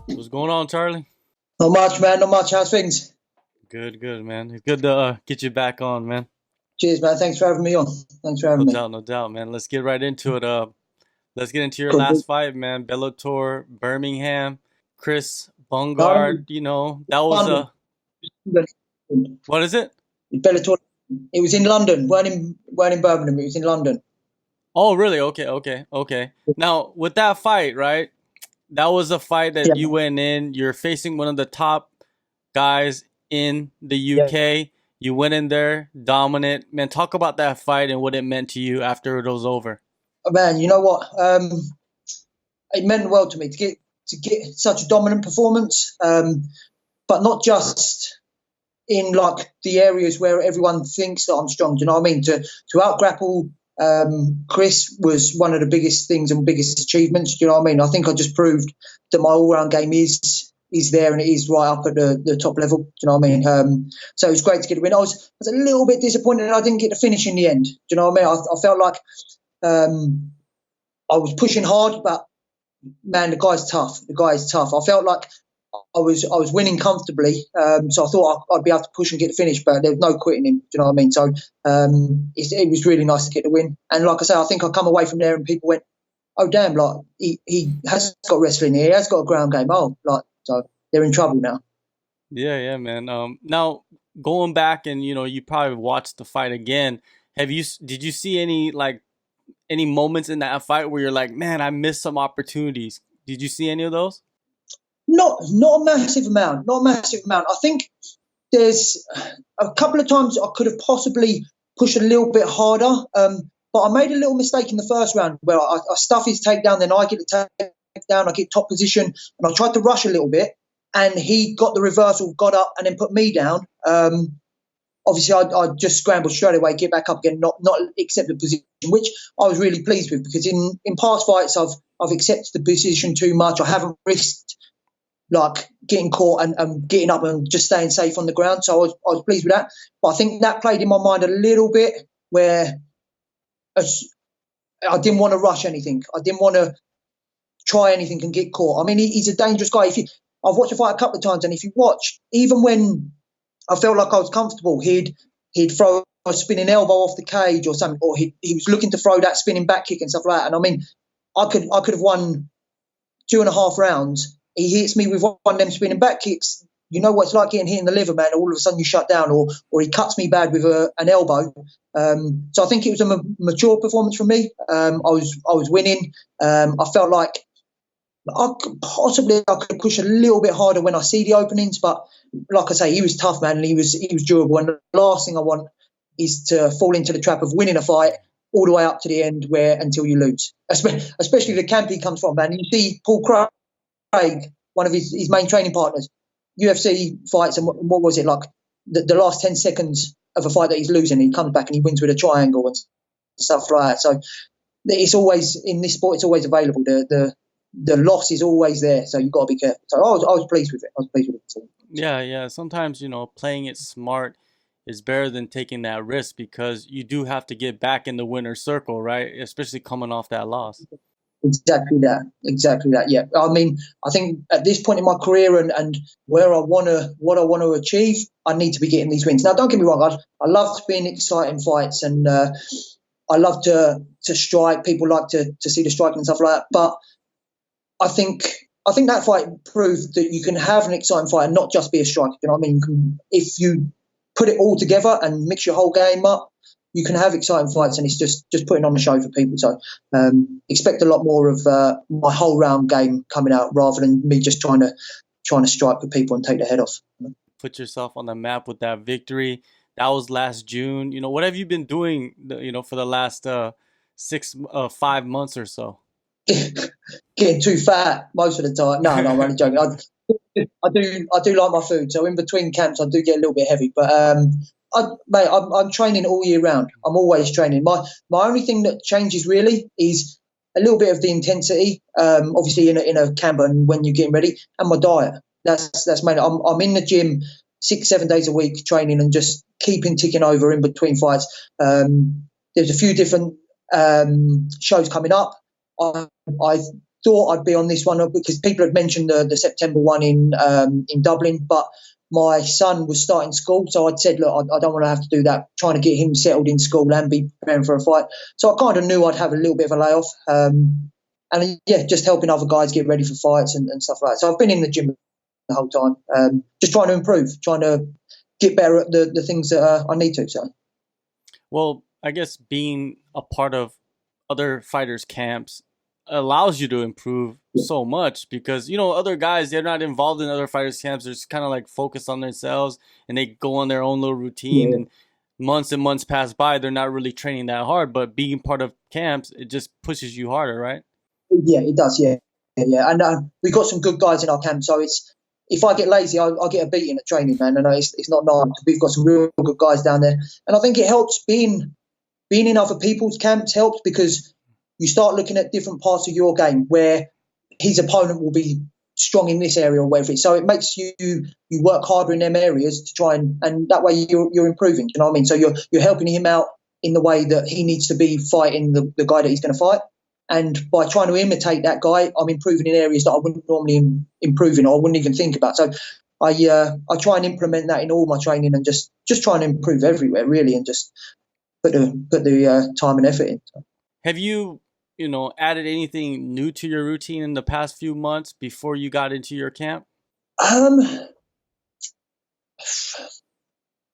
What's going on, Charlie? Not much, man. Not much. How's things? Good, good, man. It's good to get you back on, man. Cheers, man. Thanks for having me on. Thanks for No having me. doubt, no doubt, man. Let's get right into it. Let's get into your Cool. last fight, man. Bellator, Birmingham, Chris No, Bungard. That was London. a what is it? Bellator. It was in London. weren't in Birmingham. It was in London. Oh, really? Okay, okay, okay. Now with that fight, right? That was a fight Yeah, that you went in. You're facing one of the top guys in the yeah. UK. You went in there, dominant. Man, talk about that fight and what it meant to you after it was over. Man, you know what? It meant the world to me to get such a dominant performance. But not just in like the areas where everyone thinks that I'm strong. Do you know what I mean? To out grapple Chris was one of the biggest things and biggest achievements. Do you know what I mean? I think I just proved that my all round game is there and it is right up at the top level. Do you know what I mean? So it was great to get a win. I was a little bit disappointed I didn't get to finish in the end. Do you know what I mean? I felt like I was pushing hard, but man, the guy's tough. The guy is tough. I felt like I was winning comfortably, so I thought I'd be able to push and get the finish, but there was no quitting him. Do you know what I mean? So it was really nice to get the win. And like I say, I think I come away from there and people went, "Oh damn! Like he has got wrestling here. He has got a ground game. Oh, like so they're in trouble now." Yeah, yeah, man. Now going back and you probably watched the fight again. Did you see any moments in that fight where you're like, man, I missed some opportunities? Did you see any of those? Not a massive amount. Not a massive amount. I think there's a couple of times I could have possibly pushed a little bit harder, but I made a little mistake in the first round where I stuff his takedown, then I get the takedown, I get top position, and I tried to rush a little bit, and he got the reversal, got up, and then put me down. Obviously, I just scrambled straight away, get back up again, not accept the position, which I was really pleased with because in past fights I've accepted the position too much. I haven't risked like getting caught and getting up and just staying safe on the ground. So I was pleased with that. But I think that played in my mind a little bit where I didn't want to rush anything. I didn't want to try anything and get caught. I mean, he's a dangerous guy. I've watched a fight a couple of times, and if you watch, even when I felt like I was comfortable, he'd throw a spinning elbow off the cage or something, or he was looking to throw that spinning back kick and stuff like that. And I mean, I could have won 2.5 rounds. He hits me with one of them spinning back kicks. You know what it's like getting hit in the liver, man. All of a sudden you shut down, or he cuts me bad with an elbow. So I think it was a mature performance from me. I was winning. I felt like I could push a little bit harder when I see the openings, but like I say, he was tough, man, and he was durable. And the last thing I want is to fall into the trap of winning a fight all the way up to the end where until you lose, especially the camp he comes from, man. And you see Paul Craig, one of his main training partners, UFC fights, and what was it like? The last 10 seconds of a fight that he's losing, he comes back and he wins with a triangle and stuff like that. So it's always in this sport, it's always available. The loss is always there, so you've got to be careful. So I was pleased with it. I was pleased with it. Yeah, yeah. Sometimes, playing it smart is better than taking that risk because you do have to get back in the winner's circle, right? Especially coming off that loss. Exactly that. Exactly that. Yeah. I mean, I think at this point in my career and where what I want to achieve, I need to be getting these wins. Now, don't get me wrong. I love to be in exciting fights and I love to strike. People like to see the striking and stuff like that. But I think that fight proved that you can have an exciting fight and not just be a striker. You know what I mean? If you put it all together and mix your whole game up, you can have exciting fights, and it's just putting on the show for people. So expect a lot more of my whole round game coming out rather than me just trying to strike with people and take their head off. Put yourself on the map with that victory. That was last June. What have you been doing, for the last 5 months or so? Getting too fat most of the time. No, I'm only joking. I do like my food, so in between camps I do get a little bit heavy. But I'm training all year round. I'm always training. My only thing that changes really is a little bit of the intensity. Obviously in a camp and when you're getting ready, and my diet. That's mainly. I'm in the gym 6-7 days a week training and just keeping ticking over in between fights. There's a few different shows coming up. I thought I'd be on this one because people had mentioned the September one in Dublin, but my son was starting school, so I'd said, look, I don't want to have to do that, trying to get him settled in school and be preparing for a fight. So I kind of knew I'd have a little bit of a layoff. And yeah, just helping other guys get ready for fights and stuff like that. So I've been in the gym the whole time, just trying to improve, trying to get better at the things that I need to. So, Well, I guess being a part of other fighters' camps allows you to improve so much because other guys, they're not involved in other fighters' camps. They're just kind of like focused on themselves and they go on their own little routine, and months pass by. They're not really training that hard, but being part of camps, it just pushes you harder, right? Yeah, it does. Yeah. And we've got some good guys in our camp, so it's. If I get lazy, I'll get a beating at training, man. And it's not nice. We've got some real good guys down there, and I think it helps being in other people's camps helps because you start looking at different parts of your game where his opponent will be strong in this area or whatever. So it makes you work harder in them areas to try and that way you're improving. Do you know what I mean? So you're helping him out in the way that he needs to be fighting the guy that he's going to fight. And by trying to imitate that guy, I'm improving in areas that I wouldn't normally improve in or I wouldn't even think about. So I try and implement that in all my training and just try and improve everywhere really, and just put the time and effort in. Have you added anything new to your routine in the past few months before you got into your camp? I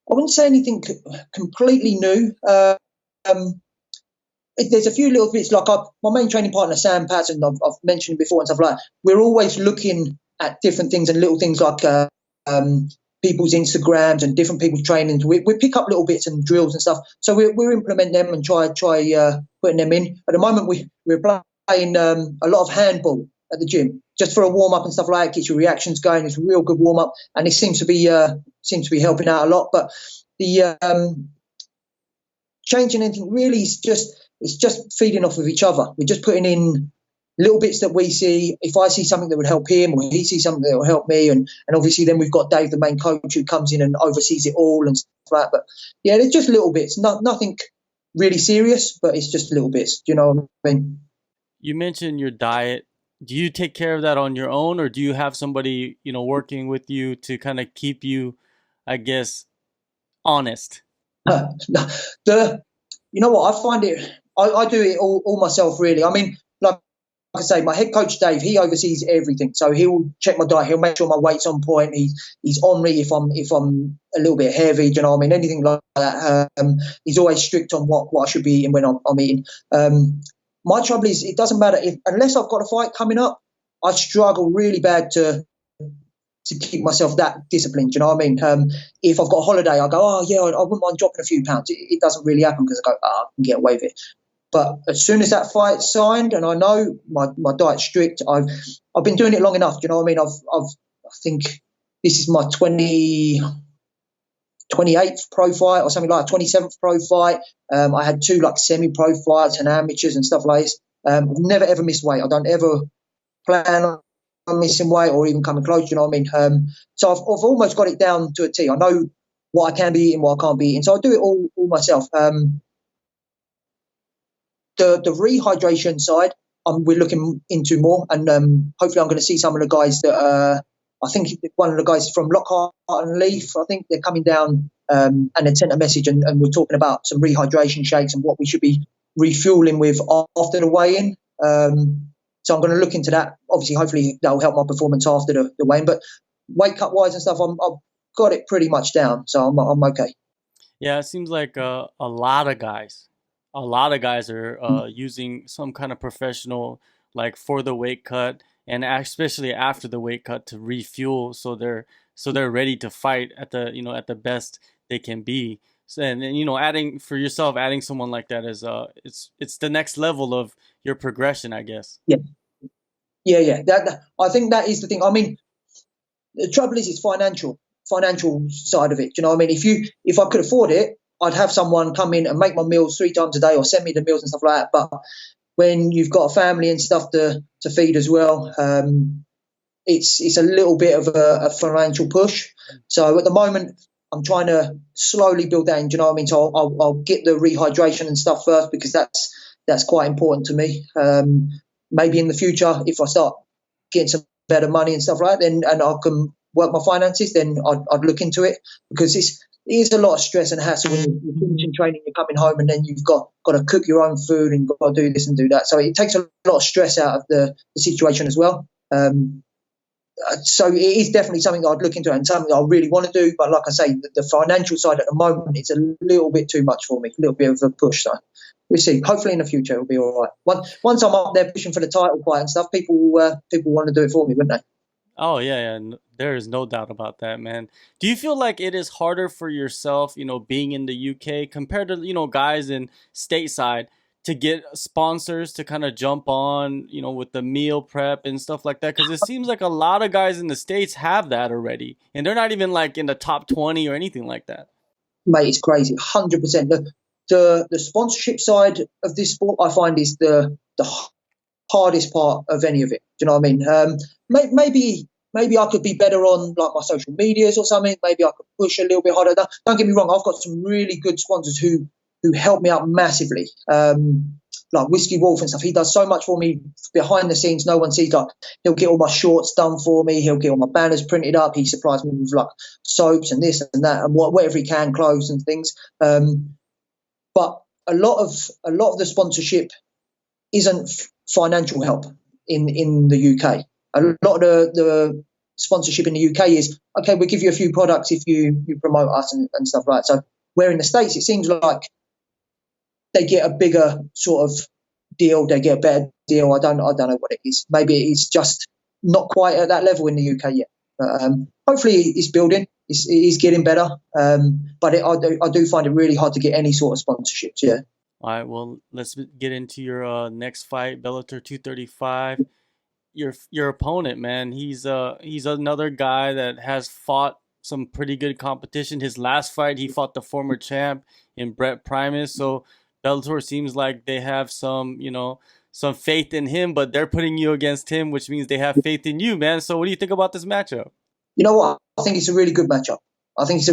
wouldn't say anything completely new. There's a few little bits like my main training partner Sam Patton, I've mentioned before and stuff like that. We're always looking at different things and little things like people's Instagrams and different people's trainings. We pick up little bits and drills and stuff. So we're implementing them and try putting them in. At the moment we're playing a lot of handball at the gym just for a warm up and stuff like that. Gets your reactions going. It's a real good warm up, and it seems to be helping out a lot. But the changing anything really is just feeding off of each other. We're just putting in little bits that we see. If I see something that would help him or he sees something that will help me, and obviously then we've got Dave, the main coach, who comes in and oversees it all and stuff like that. But yeah, it's just little bits, nothing really serious, but it's just little bits. Do you know what I mean? You mentioned your diet. Do you take care of that on your own, or do you have somebody, working with you to kind of keep you, I guess, honest? You know what? I find it. I do it all myself, really. I mean, like I say, my head coach Dave, he oversees everything. So he'll check my diet. He'll make sure my weight's on point. He's on me if I'm a little bit heavy. Do you know what I mean? Anything like that. He's always strict on what I should be eating when I'm eating. My trouble is, it doesn't matter unless I've got a fight coming up. I struggle really bad to keep myself that disciplined. Do you know what I mean? If I've got a holiday, I go, oh yeah, I wouldn't mind dropping a few pounds. It doesn't really happen because I go, I can get away with it. But as soon as that fight's signed and I know my diet's strict, I've been doing it long enough. Do you know what I mean? I think this is my 28th pro fight or something like that, 27th pro fight. I had 2 like semi-pro fights and amateurs and stuff like this. I've never ever missed weight. I don't ever plan on missing weight or even coming close. You know what I mean? So I've almost got it down to a T. I know what I can be eating, what I can't be eating. So I do it all myself. The rehydration side, we're looking into more, and hopefully I'm going to see some of the guys that I think one of the guys from Lockhart and Leaf. I think they're coming down and they sent a message and we're talking about some rehydration shakes and what we should be refueling with after the weigh-in. So I'm going to look into that. Obviously, hopefully that'll help my performance after the weigh-in. But weight cut wise and stuff, I've got it pretty much down, so I'm okay. Yeah, it seems like a lot of guys are using some kind of professional, like for the weight cut and especially after the weight cut, to refuel so they're ready to fight at the best they can be. So, and adding someone like that is it's the next level of your progression, I guess. Yeah. That I think that is the thing. I mean, the trouble is, it's financial side of it. Do you know what I mean? If I could afford it, I'd have someone come in and make my meals 3 times a day or send me the meals and stuff like that. But when you've got a family and stuff to feed as well, it's a little bit of a financial push. So at the moment, I'm trying to slowly build that in. Do you know what I mean? So I'll get the rehydration and stuff first because that's quite important to me. maybe in the future, if I start getting some better money and stuff like that, then and I can work my finances, then I'd look into it, because it is a lot of stress and hassle when you're finishing training, you're coming home, and then you've got to cook your own food and you've got to do this and do that. So it takes a lot of stress out of the situation as well. So it is definitely something that I'd look into and something that I really want to do. But like I say, the financial side at the moment, it's a little bit too much for me, a little bit of a push. So we'll see. Hopefully in the future it'll be all right. Once I'm up there pushing for the title fight and stuff, people want to do it for me, wouldn't they? Oh yeah, there is no doubt about that, man. Do you feel like it is harder for yourself, being in the UK compared to, guys in stateside to get sponsors to kind of jump on, with the meal prep and stuff like that? Because it seems like a lot of guys in the States have that already, and they're not even like in the top 20 or anything like that. Mate, it's crazy. 100%. The sponsorship side of this sport, I find, is the hardest part of any of it. Do you know what I mean? Maybe I could be better on like my social medias or something. Maybe I could push a little bit harder. Don't get me wrong. I've got some really good sponsors who help me out massively. Like Whiskey Wolf and stuff. He does so much for me behind the scenes. No one sees. Like, he'll get all my shorts done for me. He'll get all my banners printed up. He supplies me with like soaps and this and that and whatever he can, clothes and things. But a lot of the sponsorship isn't financial help in the UK. A lot of the sponsorship in the UK is, okay, we'll give you a few products if you promote us and stuff like that. So where in the States, it seems like they get a bigger sort of deal. They get a better deal. I don't know what it is. Maybe it's just not quite at that level in the UK yet. But hopefully it's building. It is getting better. But I do find it really hard to get any sort of sponsorships, yeah. All right, well, let's get into your next fight, Bellator 235. Your opponent, man, he's another guy that has fought some pretty good competition. His last fight, he fought the former champ in Brett Primus. So Bellator seems like they have some faith in him, but they're putting you against him, which means they have faith in you, man. So what do you think about this matchup? You know what? I think it's a really good matchup. I think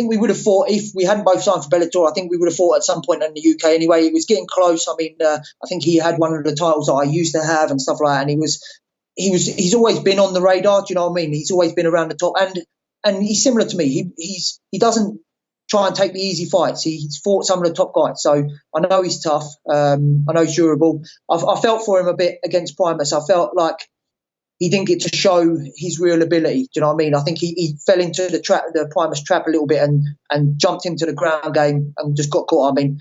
we would have fought if we hadn't both signed for Bellator. I think we would have fought at some point in the UK anyway. It was getting close. I mean, I think he had one of the titles that I used to have and stuff like that. And he's always been on the radar. Do you know what I mean? He's always been around the top, and he's similar to me. He doesn't try and take the easy fights. He's fought some of the top guys, so I know he's tough. I know he's durable. I felt for him a bit against Primus. I felt like he didn't get to show his real ability. Do you know what I mean? I think he fell into the Primus trap a little bit and jumped into the ground game and just got caught. I mean,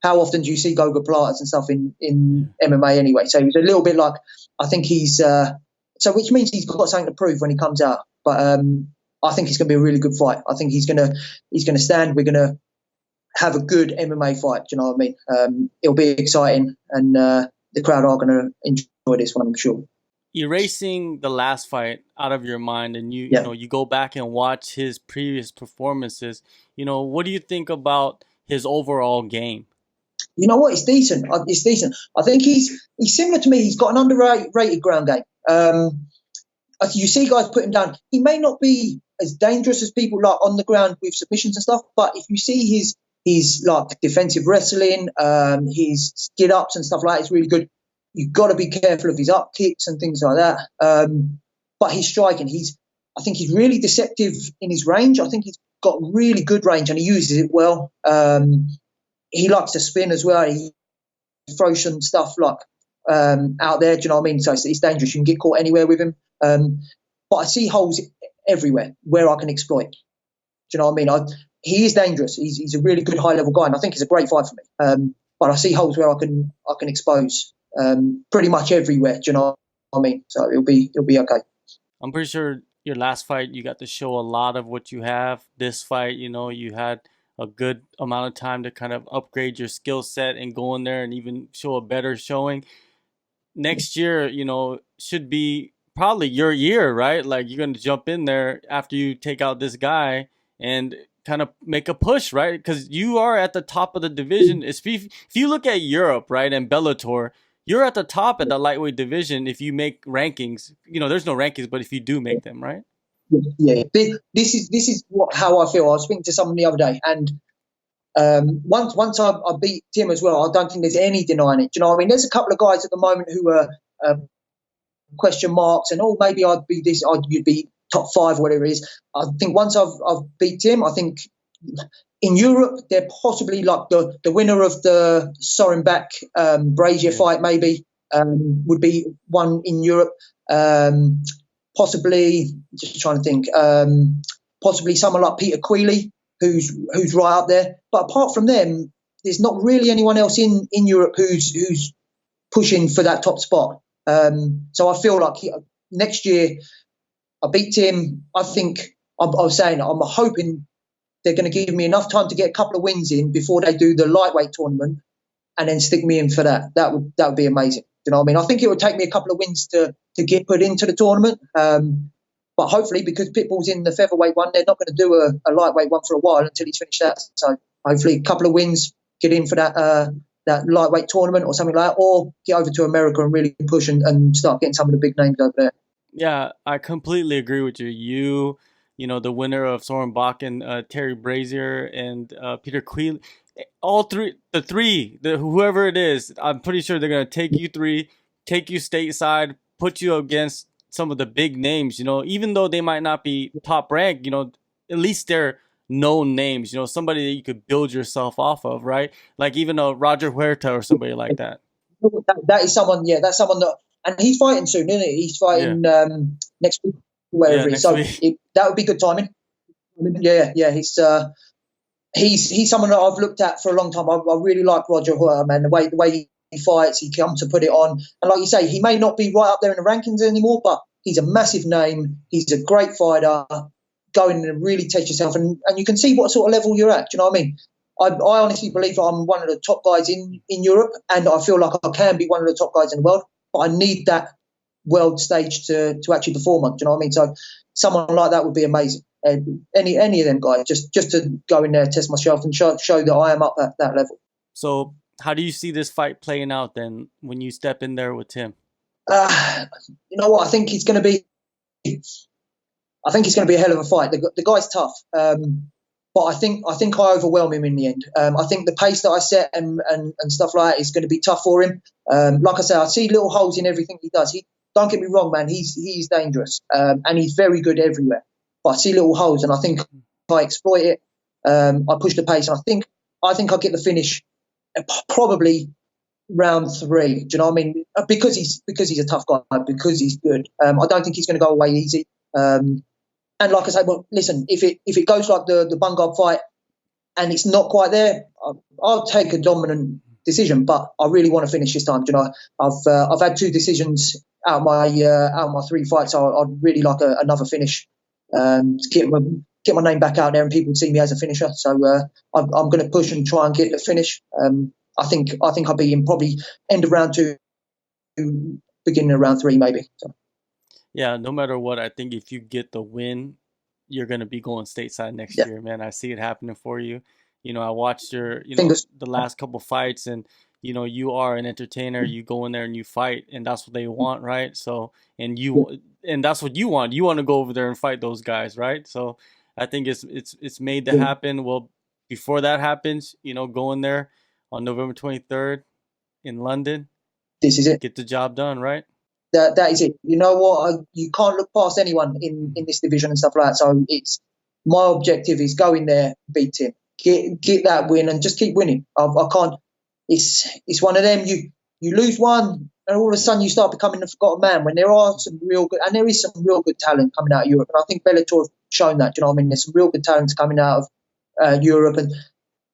how often do you see Goga Pilates and stuff in MMA anyway? So he was a little bit like, I think he's so, which means he's got something to prove when he comes out. But I think it's going to be a really good fight. I think he's going to stand. We're going to have a good MMA fight. Do you know what I mean? It'll be exciting, and the crowd are going to enjoy this one, I'm sure. Erasing the last fight out of your mind, and you go back and watch his previous performances, what do you think about his overall game? You know what? It's decent. I think he's similar to me. He's got an underrated ground game. You see guys put him down. He may not be as dangerous as people like on the ground with submissions and stuff, but if you see his like defensive wrestling, his skid ups and stuff like that, it's really good. You've got to be careful of his up kicks and things like that. But he's striking. I think he's really deceptive in his range. I think he's got really good range and he uses it well. He likes to spin as well. He throws some stuff like out there. Do you know what I mean? So it's dangerous. You can get caught anywhere with him. But I see holes everywhere where I can exploit. Do you know what I mean? He is dangerous. He's a really good high level guy, and I think he's a great fight for me. But I see holes where I can expose. Pretty much everywhere. Do you know what I mean? So it'll be okay. I'm pretty sure your last fight you got to show a lot of what you have. This fight, you had a good amount of time to kind of upgrade your skill set and go in there and even show a better showing. Next year, should be probably your year, right? Like, you're going to jump in there after you take out this guy and kind of make a push, right? Because you are at the top of the division. If you look at Europe, right, and Bellator, you're at the top at the lightweight division if you make rankings. There's no rankings, but if you do make them, right? Yeah. This is how I feel. I was speaking to someone the other day, and Once I beat Tim as well, I don't think there's any denying it. Do you know what I mean? There's a couple of guys at the moment who are question marks, and maybe I'd be this, you'd be top 5 or whatever it is. I think once I've beat Tim, I think in Europe they're possibly like the winner of the Sorenbach Brazier fight maybe would be one in Europe. Possibly, just trying to think, possibly someone like Peter Queally, who's right up there. But apart from them, there's not really anyone else in Europe who's pushing for that top spot. So I feel like next year I beat Tim. I think I was saying I'm hoping they're going to give me enough time to get a couple of wins in before they do the lightweight tournament, and then stick me in for that. That would be amazing. You know what I mean? I think it would take me a couple of wins to get put into the tournament. But hopefully, because Pitbull's in the featherweight one, they're not going to do a lightweight one for a while until he's finished that. So hopefully, a couple of wins, get in for that lightweight tournament or something like that, or get over to America and really push and start getting some of the big names over there. Yeah, I completely agree with you. You know, the winner of Soren Bach and Terry Brazier and Peter Queally, all three, whoever it is, I'm pretty sure they're going to take you stateside, put you against some of the big names, you know, even though they might not be top ranked, you know, at least they're known names, you know, somebody that you could build yourself off of, right? Like even a Roger Huerta or somebody like that. That is someone, that's someone that, and he's fighting soon, isn't he? He's fighting next week, wherever it is. So that would be good timing. Yeah, he's someone that I've looked at for a long time. I really like Roger Huerta, man. The way he fights, he comes to put it on. And like you say, he may not be right up there in the rankings anymore, but he's a massive name. He's a great fighter. Go in and really test yourself, and you can see what sort of level you're at. Do you know what I mean? I honestly believe I'm one of the top guys in Europe, and I feel like I can be one of the top guys in the world, but I need that world stage to actually perform on. Do you know what I mean? So someone like that would be amazing. Any of them guys, just to go in there, test myself, and show that I am up at that level. So how do you see this fight playing out then when you step in there with Tim? You know what? I think it's going to be a hell of a fight. The guy's tough, but I think I overwhelm him in the end. I think the pace that I set and stuff like that is going to be tough for him. Like I say, I see little holes in everything he does. Don't get me wrong, man. He's dangerous, and he's very good everywhere. But I see little holes, and I think if I exploit it, I push the pace, and I think I'll get the finish probably round 3. Do you know what I mean? Because he's a tough guy, because he's good. I don't think he's going to go away easy. And like I say, well, listen, if it goes like the Bungard fight and it's not quite there, I'll take a dominant decision. But I really want to finish this time. Do you know, I've had 2 decisions out of my 3 fights. So I'd really like another finish. To get my name back out there and people see me as a finisher. So I'm going to push and try and get the finish. I think I'll be in probably end of round 2, beginning of round 3 maybe. So. Yeah, no matter what, I think if you get the win, you're going to be going stateside next year, man. I see it happening for you. You know, I watched your, the last couple fights, and, you know, you are an entertainer. You go in there and you fight, and that's what they want, right? So, and that's what you want. You want to go over there and fight those guys, right? So I think it's made to happen. Well, before that happens, you know, go in there on November 23rd in London. This is it. Get the job done, right? That is it. You know what? You can't look past anyone in this division and stuff like that. So it's my objective is go in there, beat him, get that win, and just keep winning. I can't. It's one of them. You lose one, and all of a sudden you start becoming the forgotten man. When there are some real good, and there is some real good talent coming out of Europe, and I think Bellator have shown that. Do you know what I mean? There's some real good talent coming out of Europe,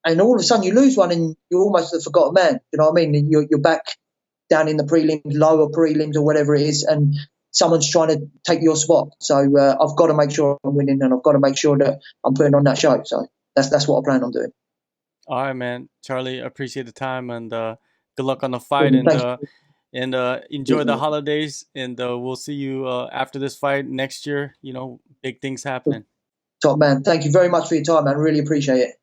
and all of a sudden you lose one, and you're almost the forgotten man. Do you know what I mean? And you're back down in the prelims, lower prelims or whatever it is, and someone's trying to take your spot. So I've got to make sure I'm winning, and I've got to make sure that I'm putting on that show. So that's what I plan on doing. All right, man. Charlie, I appreciate the time, and good luck on the fight, and enjoy the holidays, and we'll see you after this fight next year. You know, big things happening. Top man. Thank you very much for your time, man. Really appreciate it.